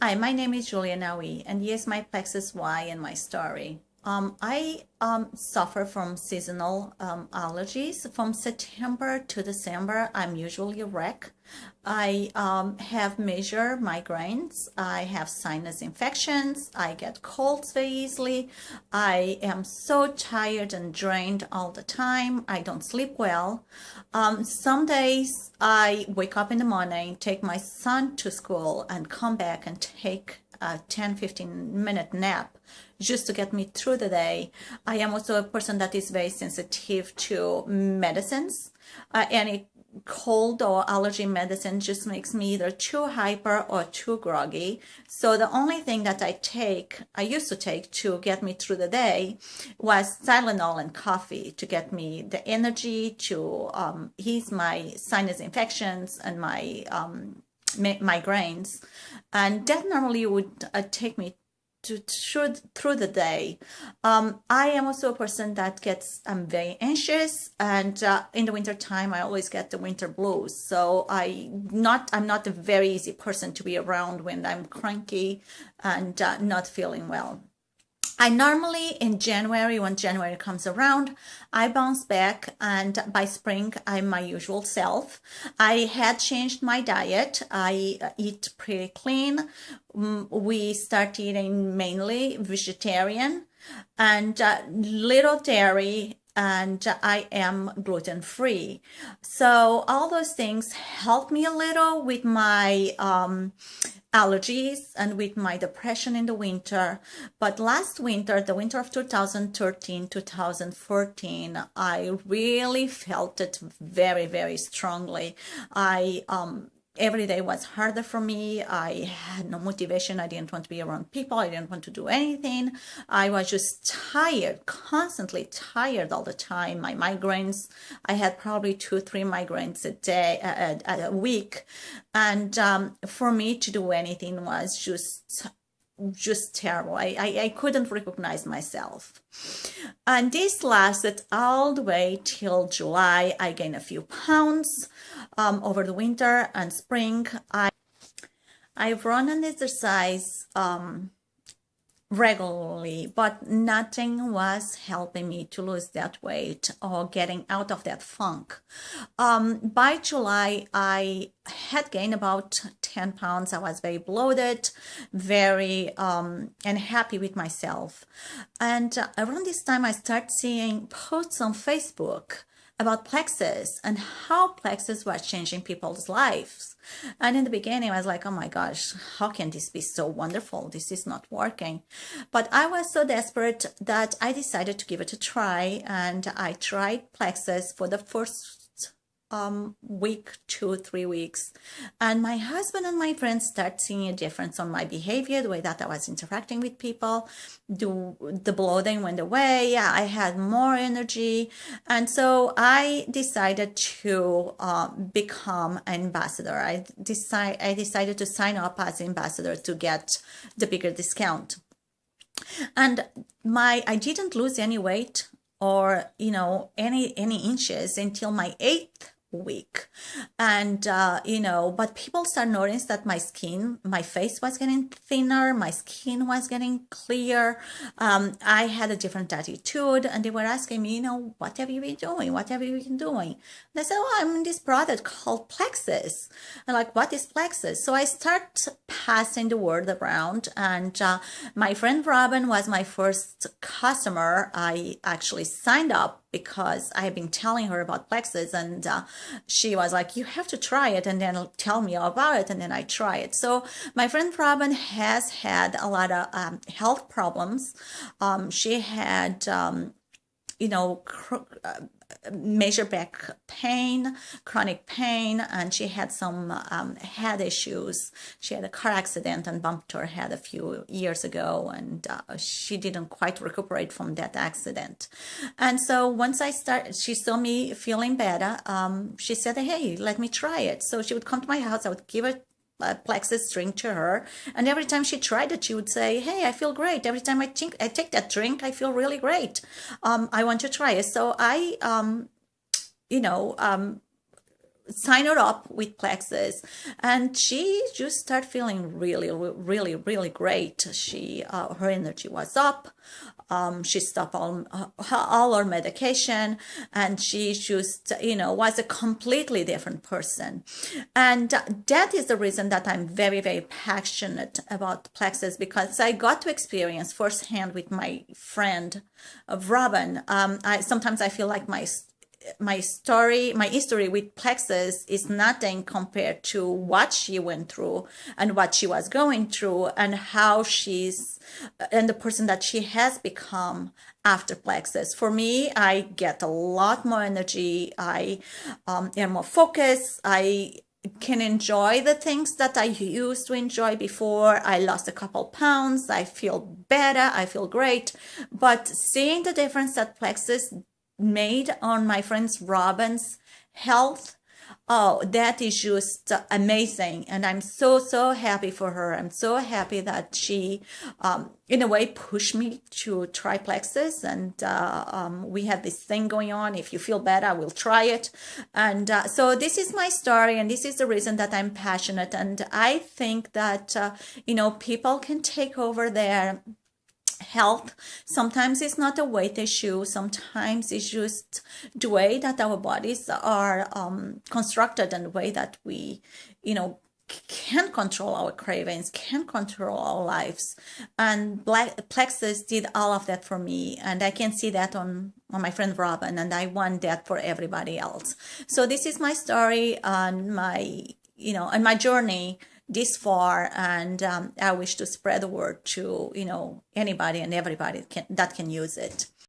Hi, my name is Julia Nawi, and here's my Plexus Y and my story. I suffer from seasonal allergies. From September to December, I'm usually a wreck. I have major migraines. I have sinus infections. I get colds very easily. I am so tired and drained all the time. I don't sleep well. Some days I wake up in the morning, take my son to school, and come back and take a 10-15 minute nap just to get me through the day. I am also a person that is very sensitive to medicines. Any cold or allergy medicine just makes me either too hyper or too groggy. So the only thing that I used to take to get me through the day was Tylenol and coffee to get me the energy to ease my sinus infections and my migraines. And that normally would take me through the day. I am also a person that I'm very anxious, and in the winter time, I always get the winter blues. So I'm not a very easy person to be around when I'm cranky and not feeling well. I normally in January, when January comes around, I bounce back, and by spring, I'm my usual self. I had changed my diet. I eat pretty clean. We start eating mainly vegetarian and little dairy, and I am gluten free. So all those things help me a little with my allergies and with my depression in the winter. But last winter, the winter of 2013, 2014, I really felt it very, very strongly. I Every day was harder for me. I had no motivation. I didn't want to be around people. I didn't want to do anything. I was just tired, constantly tired all the time. My migraines, I had probably 2, 3 migraines a day, a week. And for me to do anything was just terrible. I couldn't recognize myself. And this lasted all the way till July. I gained a few pounds over the winter and spring. I run and exercise regularly, but nothing was helping me to lose that weight or getting out of that funk. By July, I had gained about 10 pounds. I was very bloated, very unhappy with myself. And around this time, I started seeing posts on Facebook about Plexus and how Plexus was changing people's lives. And in the beginning, I was like, oh my gosh, how can this be so wonderful? This is not working. But I was so desperate that I decided to give it a try. And I tried Plexus for the first week, 2, 3 weeks, and my husband and my friends start seeing a difference on my behavior, the way that I was interacting with people. The bloating went away. Yeah, I had more energy, and so I decided to become an ambassador. I decided to sign up as ambassador to get the bigger discount. And I didn't lose any weight or any inches until my eighth week. And but people start noticing that my face was getting thinner, my skin was getting clear. I had a different attitude, and they were asking me, what have you been doing, what have you been doing? And I said, oh, I'm in this product called Plexus. And like, what is Plexus? So I start passing the word around, and my friend Robin was my first customer. I actually signed up because I have been telling her about Plexus, and she was like, you have to try it and then tell me all about it. And then I try it. So my friend Robin has had a lot of health problems. She had, major back pain, chronic pain, and she had some head issues. She had a car accident and bumped her head a few years ago, and she didn't quite recuperate from that accident. And so once she saw me feeling better. She said, hey, let me try it. So she would come to my house. I would give her a Plexus drink to her, and every time she tried it, she would say, hey, I feel great. Every time I take that drink, I feel really great. I want to try it. So I sign her up with Plexus, and she just started feeling really, really, really great. Her energy was up. She stopped all her medication, and she just, was a completely different person. And that is the reason that I'm very, very passionate about Plexus, because I got to experience firsthand with my friend, Robin. Sometimes I feel like my history with Plexus is nothing compared to what she went through and what she was going through, and how and the person that she has become after Plexus. For me, I get a lot more energy. I am more focused. I can enjoy the things that I used to enjoy before. I lost a couple pounds. I feel better. I feel great. But seeing the difference that Plexus made on my friend's Robin's health, oh, that is just amazing. And I'm so, so happy for her. I'm so happy that she, in a way, pushed me to try Plexus. And we have this thing going on. If you feel better, I will try it. And so this is my story, and this is the reason that I'm passionate. And I think that, people can take over their health. Sometimes it's not a weight issue. Sometimes it's just the way that our bodies are constructed, and the way that we, can control our cravings, can control our lives. And Plexus did all of that for me, and I can see that on my friend Robin, and I want that for everybody else. So this is my story on my journey this far, and I wish to spread the word to anybody and everybody that can use it.